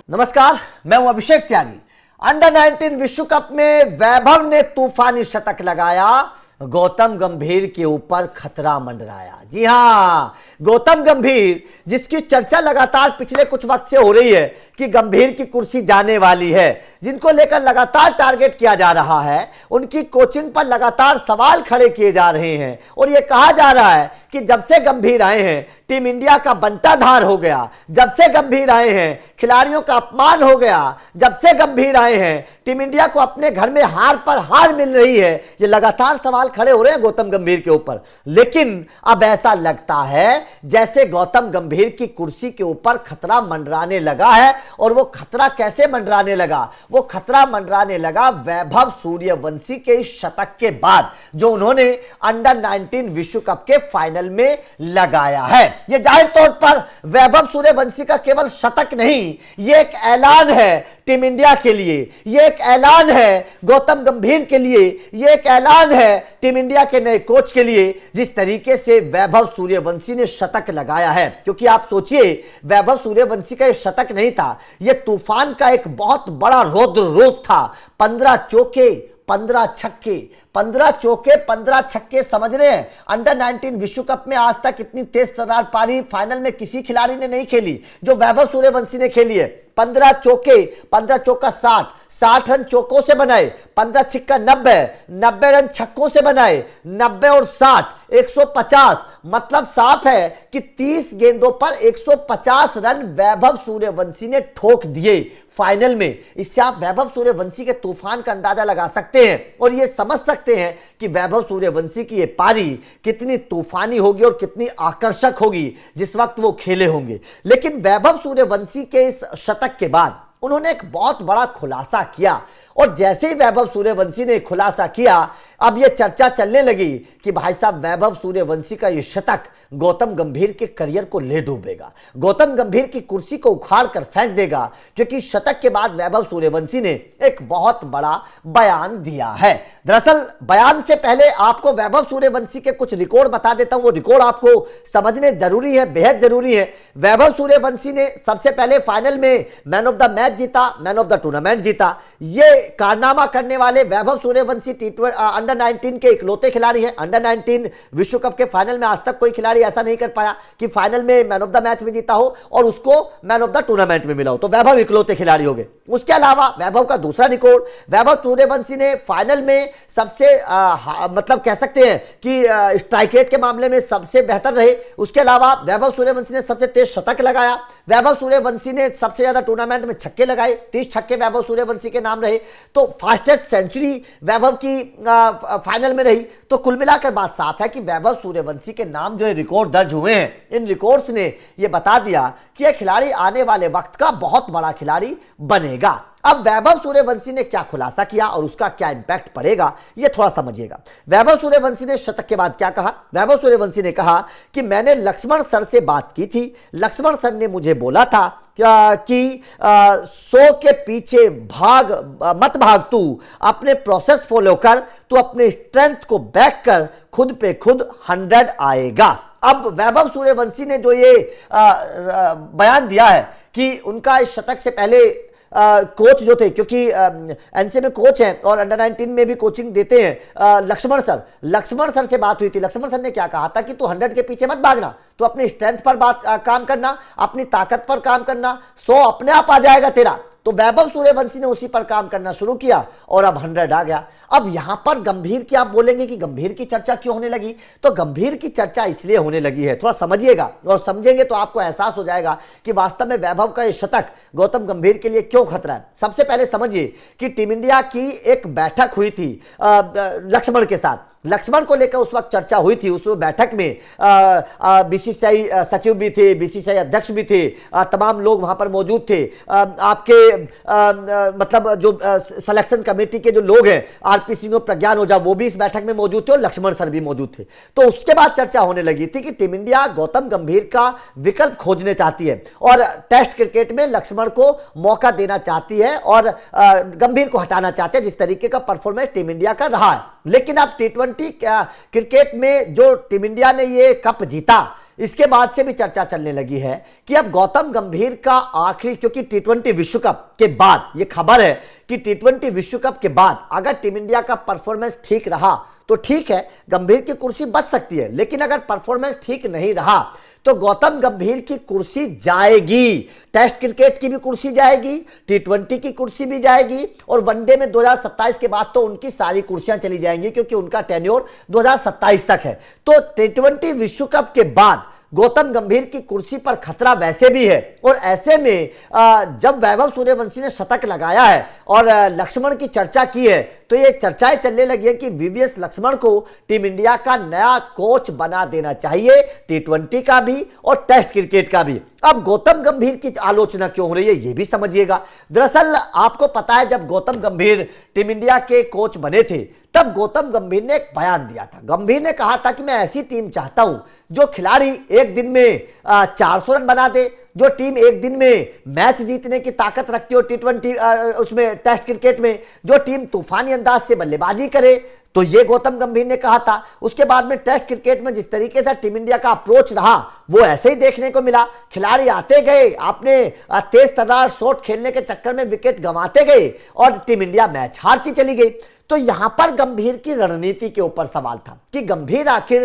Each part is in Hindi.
नमस्कार, मैं हूं अभिषेक त्यागी। अंडर 19 विश्व कप में वैभव ने तूफानी शतक लगाया, गौतम गंभीर के ऊपर खतरा मंडराया। जी हां, गौतम गंभीर जिसकी चर्चा लगातार पिछले कुछ वक्त से हो रही है कि गंभीर की कुर्सी जाने वाली है, जिनको लेकर लगातार टारगेट किया जा रहा है, उनकी कोचिंग पर लगातार सवाल खड़े किए जा रहे हैं और यह कहा जा रहा है कि जब से गंभीर आए हैं टीम इंडिया का बंटाधार हो गया, जब से गंभीर आए हैं खिलाड़ियों का अपमान हो गया, जब से गंभीर आए हैं टीम इंडिया को अपने घर में हार पर हार मिल रही है। ये लगातार सवाल खड़े हो रहे हैं गौतम गंभीर के ऊपर। लेकिन अब ऐसा लगता है जैसे गौतम गंभीर की कुर्सी के ऊपर खतरा मंडराने लगा है। और वो खतरा कैसे मंडराने लगा? वो खतरा मंडराने लगा वैभव सूर्यवंशी के इस शतक के बाद, जो उन्होंने अंडर 19 विश्व कप के फाइनल में लगाया है। यह जाहिर तौर पर वैभव सूर्यवंशी का केवल शतक नहीं, यह एक ऐलान है टीम इंडिया के लिए, यह एक ऐलान है गौतम गंभीर के लिए, यह एक ऐलान है टीम इंडिया के नए कोच के लिए, जिस तरीके से वैभव सूर्यवंशी ने शतक लगाया है। क्योंकि आप सोचिए, वैभव सूर्यवंशी का यह शतक नहीं था, यह तूफान का एक बहुत बड़ा रौद्र रूप था। 15 चौके 15 छक्के, 15 चौके 15 छक्के, समझ रहे हैं? अंडर 19 विश्व कप में आज तक इतनी तेज तर्रार पारी फाइनल में किसी खिलाड़ी ने नहीं खेली जो वैभव सूर्यवंशी ने खेली है। 15 चौके, 15 चौका 60 रन चौकों से बनाए, 15 छिक्का 90 रन छक्कों से बनाए, 90 और 60 150। मतलब साफ है कि 30 गेंदों पर 150 रन वैभव सूर्यवंशी ने ठोक दिए फाइनल में। इससे आप वैभव सूर्यवंशी के तूफान का अंदाजा लगा सकते हैं और यह समझ सकते हैं कि वैभव सूर्यवंशी की यह पारी कितनी तूफानी होगी और कितनी आकर्षक होगी जिस वक्त वो खेले होंगे। लेकिन वैभव सूर्यवंशी के इस शतक के बाद उन्होंने एक बहुत बड़ा खुलासा किया और जैसे ही वैभव सूर्यवंशी ने खुलासा किया, अब यह चर्चा चलने लगी कि भाई साहब वैभव सूर्यवंशी का यह शतक गौतम गंभीर के करियर को ले डूबेगा, गौतम गंभीर की कुर्सी को उखाड़ कर फेंक देगा। क्योंकि शतक के बाद वैभव सूर्यवंशी ने एक बहुत बड़ा बयान दिया है। दरअसल बयान से पहले आपको वैभव सूर्यवंशी के कुछ रिकॉर्ड बता देता हूं, वो रिकॉर्ड आपको समझने जरूरी है, बेहद जरूरी है। वैभव सूर्यवंशी ने सबसे पहले फाइनल में मैन ऑफ द मैच जीता, मैन ऑफ द टूर्नामेंट जीता। ये कारनामा करने वाले वैभव सूर्यवंशी अंडर 19 के इकलौते खिलाड़ी हैं। अंडर 19 विश्व कप के फाइनल में आज तक कोई खिलाड़ी ऐसा नहीं कर पाया कि फाइनल में मैन ऑफ द मैच में जीता हो और उसको मैन ऑफ द टूर्नामेंट में मिला हो। तो वैभव इकलौते खिलाड़ी हो गए। उसके अलावा वैभव का दूसरा रिकॉर्ड, वैभव सूर्यवंशी ने फाइनल में सबसे मतलब कह सकते हैं कि स्ट्राइक रेट के मामले में सबसे बेहतर रहे। उसके अलावा वैभव सूर्यवंशी ने सबसे तेज शतक लगाया। वैभव सूर्यवंशी ने सबसे ज्यादा टूर्नामेंट में छक्के लगाए, 30 छक्के वैभव सूर्यवंशी के नाम रहे। तो फास्टेस्ट सेंचुरी वैभव की फाइनल में रही। तो कुल मिलाकर बात साफ है कि वैभव सूर्यवंशी के नाम जो है रिकॉर्ड दर्ज हुए हैं, इन रिकॉर्ड्स ने यह बता दिया कि यह खिलाड़ी आने वाले वक्त का बहुत बड़ा खिलाड़ी बनेगा। अब वैभव सूर्यवंशी ने क्या खुलासा किया और उसका क्या इंपैक्ट पड़ेगा, यह थोड़ा समझिएगा। वैभव सूर्यवंशी ने शतक के बाद क्या कहा? वैभव सूर्यवंशी ने कहा कि मैंने लक्ष्मण सर से बात की थी, लक्ष्मण सर ने मुझे बोला था कि 100 के पीछे मत भाग, तू अपने प्रोसेस फॉलो कर, तू अपने स्ट्रेंथ को बैक कर, खुद पे खुद 100 आएगा। अब वैभव सूर्यवंशी ने जो ये बयान दिया है कि उनका इस शतक से पहले कोच जो थे, क्योंकि एनसीए में कोच हैं और अंडर 19 में भी कोचिंग देते हैं, लक्ष्मण सर से बात हुई थी। लक्ष्मण सर ने क्या कहा था कि तू 100 के पीछे मत भागना, तू अपनी स्ट्रेंथ पर काम करना, अपनी ताकत पर काम करना, 100 अपने आप आ जाएगा तेरा। तो वैभव सूर्यवंशी ने उसी पर काम करना शुरू किया और अब 100 आ गया। अब यहां पर गंभीर की आप बोलेंगे कि गंभीर की चर्चा क्यों होने लगी? तो गंभीर की चर्चा इसलिए होने लगी है, थोड़ा समझिएगा और समझेंगे तो आपको एहसास हो जाएगा कि वास्तव में वैभव का यह शतक गौतम गंभीर के लिए क्यों खतरा है। सबसे पहले समझिए कि टीम इंडिया की एक बैठक हुई थी लक्ष्मण के साथ। लक्ष्मण को लेकर उस वक्त चर्चा हुई थी। उस बैठक में बीसीसीआई सचिव भी थे, बीसीसीआई अध्यक्ष भी थे, तमाम लोग वहां पर मौजूद थे। आपके मतलब जो सिलेक्शन कमेटी के जो लोग हैं, आरपी सिंह और प्रज्ञान ओझा, वो भी इस बैठक में मौजूद थे और लक्ष्मण सर भी मौजूद थे। तो उसके बाद चर्चा होने लगी थी कि टीम इंडिया गौतम गंभीर का विकल्प खोजने चाहती है और टेस्ट क्रिकेट में लक्ष्मण को मौका देना चाहती है और गंभीर को हटाना चाहते हैं, जिस तरीके का परफॉर्मेंस टीम इंडिया का रहा है। लेकिन अब T20 क्रिकेट में जो टीम इंडिया ने ये कप जीता, इसके बाद से भी चर्चा चलने लगी है कि अब गौतम गंभीर का आखिरी, क्योंकि टी20 विश्व कप के बाद ये खबर है कि टी20 विश्व कप के बाद अगर टीम इंडिया का परफॉर्मेंस ठीक रहा तो ठीक है, गंभीर की कुर्सी बच सकती है, लेकिन अगर परफॉर्मेंस ठीक नहीं रहा तो गौतम गंभीर की कुर्सी जाएगी। टेस्ट क्रिकेट की भी कुर्सी जाएगी, टी20 की कुर्सी भी जाएगी, और वनडे में 2027 के बाद तो उनकी सारी कुर्सियां चली जाएंगी, क्योंकि उनका टेन्योर 2027 तक है। तो टी20 विश्व कप के बाद गौतम गंभीर की कुर्सी पर खतरा वैसे भी है। और ऐसे में जब वैभव सूर्यवंशी ने शतक लगाया है और लक्ष्मण की चर्चा की है, तो ये चर्चाएं चलने लगी है कि वीवीएस लक्ष्मण को टीम इंडिया का नया कोच बना देना चाहिए, टी20 का भी और टेस्ट क्रिकेट का भी। अब गौतम गंभीर की आलोचना क्यों हो रही है ये भी समझिएगा। दरअसल आपको पता है, जब गौतम गंभीर टीम इंडिया के कोच बने थे तब गौतम गंभीर ने एक बयान दिया था। गंभीर ने कहा था कि मैं ऐसी टीम चाहता हूं जो खिलाड़ी एक दिन में 400 रन बना दे, जो टीम एक दिन में मैच जीतने की ताकत रखती हो टी20 उसमें टेस्ट क्रिकेट में, जो टीम तूफानी अंदाज से बल्लेबाजी करे। तो ये गौतम गंभीर ने कहा था। उसके बाद में टेस्ट क्रिकेट में जिस तरीके से टीम इंडिया का अप्रोच रहा वो ऐसे ही देखने को मिला। खिलाड़ी आते गए, आपने तेज तर्रार शॉट खेलने के चक्कर में विकेट गंवाते गए और टीम इंडिया मैच हारती चली गई। तो यहां पर गंभीर की रणनीति के ऊपर सवाल था कि गंभीर आखिर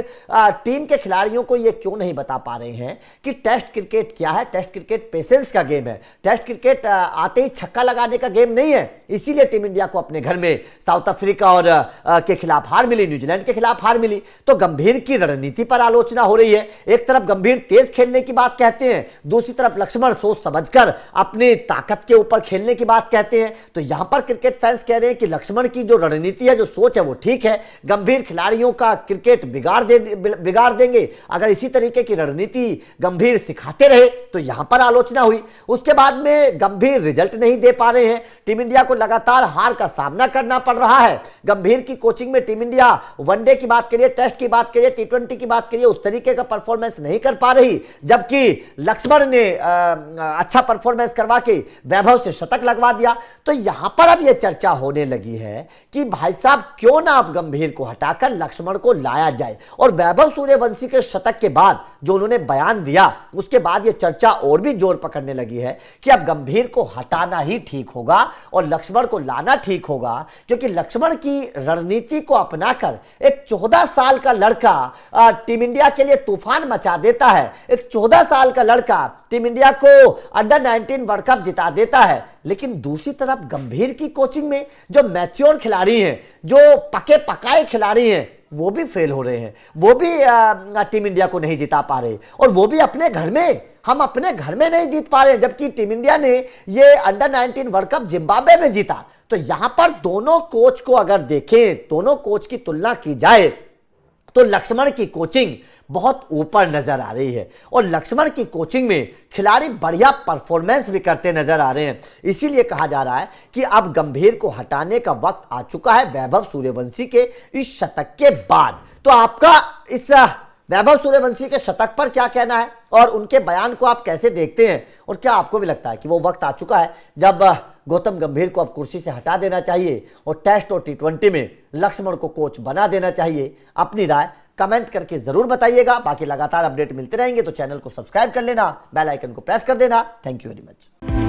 टीम के खिलाड़ियों को यह क्यों नहीं बता पा रहे हैं कि टेस्ट क्रिकेट क्या है। टेस्ट क्रिकेट पेशेंस का गेम है, टेस्ट क्रिकेट आते ही छक्का लगाने का गेम नहीं है। इसीलिए टीम इंडिया को अपने घर में साउथ अफ्रीका और के खिलाफ हार मिली, न्यूजीलैंड के खिलाफ हार मिली। तो गंभीर की रणनीति पर आलोचना हो रही है। एक तरफ गंभीर तेज खेलने की बात कहते हैं, दूसरी तरफ लक्ष्मण सोच समझकर अपनी ताकत के ऊपर खेलने की बात कहते हैं। तो यहां पर क्रिकेट फैंस कह रहे हैं कि लक्ष्मण की जो रणनीति है, जो सोच है वो ठीक है, गंभीर खिलाड़ियों का क्रिकेट बिगाड़ देंगे अगर इसी तरीके की रणनीति गंभीर सिखाते रहे। तो यहां पर आलोचना हुई। उसके बाद में गंभीर रिजल्ट नहीं दे पा रहे हैं, टीम इंडिया को लगातार हार का सामना करना पड़ रहा है। गंभीर की कोचिंग में टीम इंडिया वनडे की बात करिए, टेस्ट की बात करिए, टी20 की बात करिए, उस तरीके का परफॉर्मेंस नहीं कर पा रही, जबकि लक्ष्मण ने अच्छा परफॉर्मेंस करवा के वैभव से शतक लगवा दिया। तो यहां पर अब यह चर्चा होने लगी है कि भाई साहब क्यों ना अब गंभीर को हटाकर लक्ष्मण को लाया जाए। और वैभव सूर्यवंशी के शतक के बाद जो उन्होंने बयान दिया, उसके बाद यह चर्चा और भी जोर पकड़ने लगी है कि अब गंभीर को हटाना ही ठीक होगा और लक्ष्मण को लाना ठीक होगा, क्योंकि लक्ष्मण की रणनीति को अपनाकर एक 14 साल का लड़का टीम इंडिया के लिए तूफान मचा देता है। एक 14 साल का लड़का टीम इंडिया को अंडर-19 वर्ल्ड कप जिता देता है। लेकिन दूसरी तरफ गंभीर की कोचिंग में जो मैच्योर खिलाड़ी हैं, जो पके पकाए खिलाड़ी हैं, वो भी फेल हो रहे हैं, वो भी टीम इंडिया को नहीं जिता पा रहे, और वो भी अपने घर में। हम अपने घर में नहीं जीत पा रहे, जबकि टीम इंडिया ने ये अंडर-19 वर्ल्ड कप जिम्बाब्वे में जीता। तो यहां पर दोनों कोच को अगर देखें, दोनों कोच की तुलना की जाए तो लक्ष्मण की कोचिंग बहुत ऊपर नजर आ रही है, और लक्ष्मण की कोचिंग में खिलाड़ी बढ़िया परफॉर्मेंस भी करते नजर आ रहे हैं। इसीलिए कहा जा रहा है कि अब गंभीर को हटाने का वक्त आ चुका है वैभव सूर्यवंशी के इस शतक के बाद। तो आपका इस वैभव सूर्यवंशी के शतक पर क्या कहना है और उनके बयान को आप कैसे देखते हैं, और क्या आपको भी लगता है कि वो वक्त आ चुका है जब गौतम गंभीर को अब कुर्सी से हटा देना चाहिए और टेस्ट और टी20 में लक्ष्मण को कोच बना देना चाहिए? अपनी राय कमेंट करके जरूर बताइएगा। बाकी लगातार अपडेट मिलते रहेंगे तो चैनल को सब्सक्राइब कर लेना, बेल आइकन को प्रेस कर देना। Thank you very much.